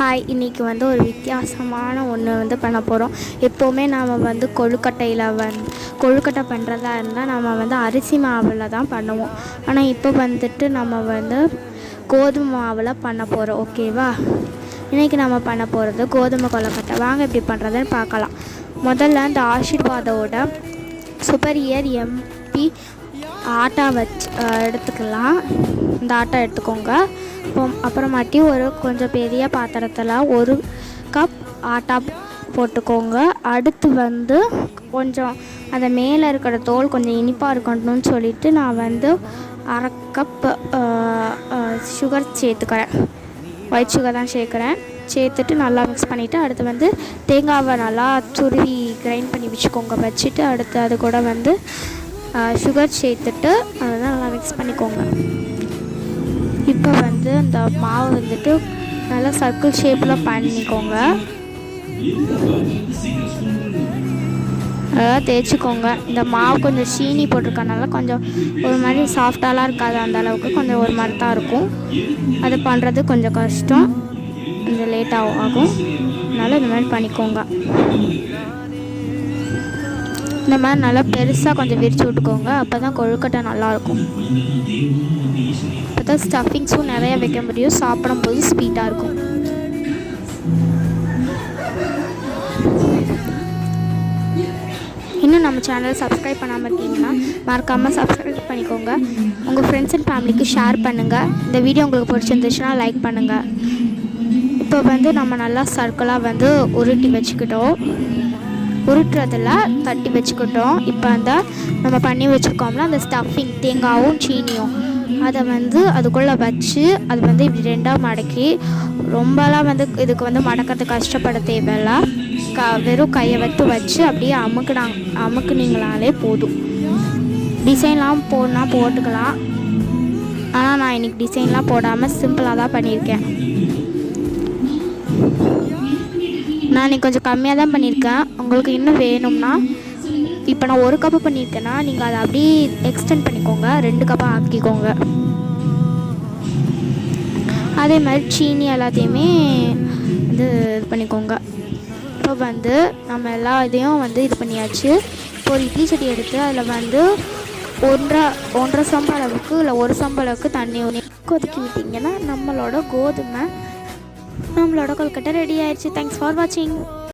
Hi, இன்றைக்கி வந்து ஒரு வித்தியாசமான ஒன்று வந்து பண்ண போகிறோம். எப்போவுமே நாம் வந்து கொழுக்கட்டை பண்ணுறதா இருந்தால் நம்ம வந்து அரிசி மாவில் தான் பண்ணுவோம். ஆனால் இப்போ வந்துட்டு நம்ம வந்து கோதுமை மாவில் பண்ண போகிறோம். ஓகேவா? இன்றைக்கி நம்ம பண்ண போகிறது கோதுமை கொழுக்கட்டை. வாங்க எப்படி பண்ணுறதுன்னு பார்க்கலாம். முதல்ல இந்த ஆஷிர்வாதோட சூப்பர் இயர் எம்பி ஆட்டா வச்சு எடுத்துக்கலாம். இந்த ஆட்டா எடுத்துக்கோங்க. அப்புறமாட்டி ஒரு கொஞ்சம் பெரிய பாத்திரத்தில் 1 கப் ஆட்டா போட்டுக்கோங்க. அடுத்து வந்து கொஞ்சம் அந்த மேலே இருக்கிற தோல் கொஞ்சம் இனிப்பாக இருக்கணும்னு சொல்லிவிட்டு நான் வந்து 1/2 கப் சுகர் சேர்த்துக்கிறேன். ஒயிட் சுகர் தான் சேர்த்துட்டு நல்லா மிக்ஸ் பண்ணிவிட்டு அடுத்து வந்து தேங்காவை நல்லா துருவி கிரைண்ட் பண்ணி வச்சுட்டு அடுத்து அது கூட வந்து சுகர் சேர்த்துட்டு அதெல்லாம் நல்லா மிக்ஸ் பண்ணிக்கோங்க. இப்போ வந்து இந்த மாவு வந்துட்டு நல்லா சர்க்கிள் ஷேப்பில் பண்ணிக்கோங்க. நல்லா தேய்ச்சிக்கோங்க. இந்த மாவு கொஞ்சம் சீனி போட்டிருக்கனால கொஞ்சம் ஒரு மாதிரி சாஃப்டாலாம் இருக்காது, அந்த அளவுக்கு கொஞ்சம் ஒரு மாதிரி தான் இருக்கும். அது பண்ணுறது கொஞ்சம் கஷ்டம், கொஞ்சம் லேட்டாக ஆகும். அதனால் இந்த மாதிரி பண்ணிக்கோங்க. இந்த மாதிரி நல்லா பெருசாக கொஞ்சம் விரித்து விட்டுக்கோங்க. அப்போ தான் கொழுக்கட்டை நல்லாயிருக்கும். அப்போ தான் ஸ்டஃபிங்ஸும் நிறையா வைக்க முடியும், சாப்பிடும்போது ஸ்வீட்டாக இருக்கும். இன்னும் நம்ம சேனலை சப்ஸ்கிரைப் பண்ணாமல் இருக்கீங்கன்னா மறக்காமல் சப்ஸ்கிரைப் பண்ணிக்கோங்க. உங்கள் ஃப்ரெண்ட்ஸ் அண்ட் ஃபேமிலிக்கு ஷேர் பண்ணுங்கள். இந்த வீடியோ உங்களுக்கு பிடிச்சிருந்துச்சுன்னா லைக் பண்ணுங்கள். இப்போ வந்து நம்ம நல்லா சர்க்கிளாக வந்து உருட்டுறதில் தட்டி வச்சுக்கிட்டோம். இப்போ அந்த நம்ம பண்ணி வச்சுருக்கோம்ல அந்த ஸ்டஃபிங் தேங்காயும் சீனியும் அதை வந்து அதுக்குள்ளே வச்சு அது வந்து இப்படி 2ஆக மடக்கி, ரொம்பலாம் வந்து இதுக்கு வந்து மடக்கிறதுக்கு கஷ்டப்பட தேவையில்லை. வெறும் கையை வச்சு அப்படியே அமுக்குனீங்களாலே போதும். டிசைன்லாம் போட்டுக்கலாம். ஆனால் நான் இன்றைக்கி டிசைன்லாம் போடாமல் சிம்பிளாக தான் பண்ணியிருக்கேன். நான் இன்றைக்கி கொஞ்சம் கம்மியாக தான் பண்ணியிருக்கேன். உங்களுக்கு இன்னும் வேணும்னா இப்போ நான் 1 கப்பு பண்ணியிருக்கேன்னா நீங்கள் அதை அப்படியே எக்ஸ்டெண்ட் பண்ணிக்கோங்க, 2 கப்பாக ஆக்கிக்கோங்க. அதே மாதிரி சீனி எல்லாத்தையுமே வந்து இது பண்ணிக்கோங்க. இப்போ வந்து நம்ம எல்லா இதையும் வந்து இது பண்ணியாச்சு. இப்போ ஒரு இட்லி சட்டி எடுத்து அதில் வந்து 1.5 சம்பு அளவுக்கு இல்லை 1 சம்பு அளவுக்கு தண்ணி கொதிக்கி விட்டிங்கன்னா நம்மளோட கொழுக்கட்டை ரெடி ஆயிடுச்சு. தேங்க்ஸ் ஃபார் வாட்சிங்.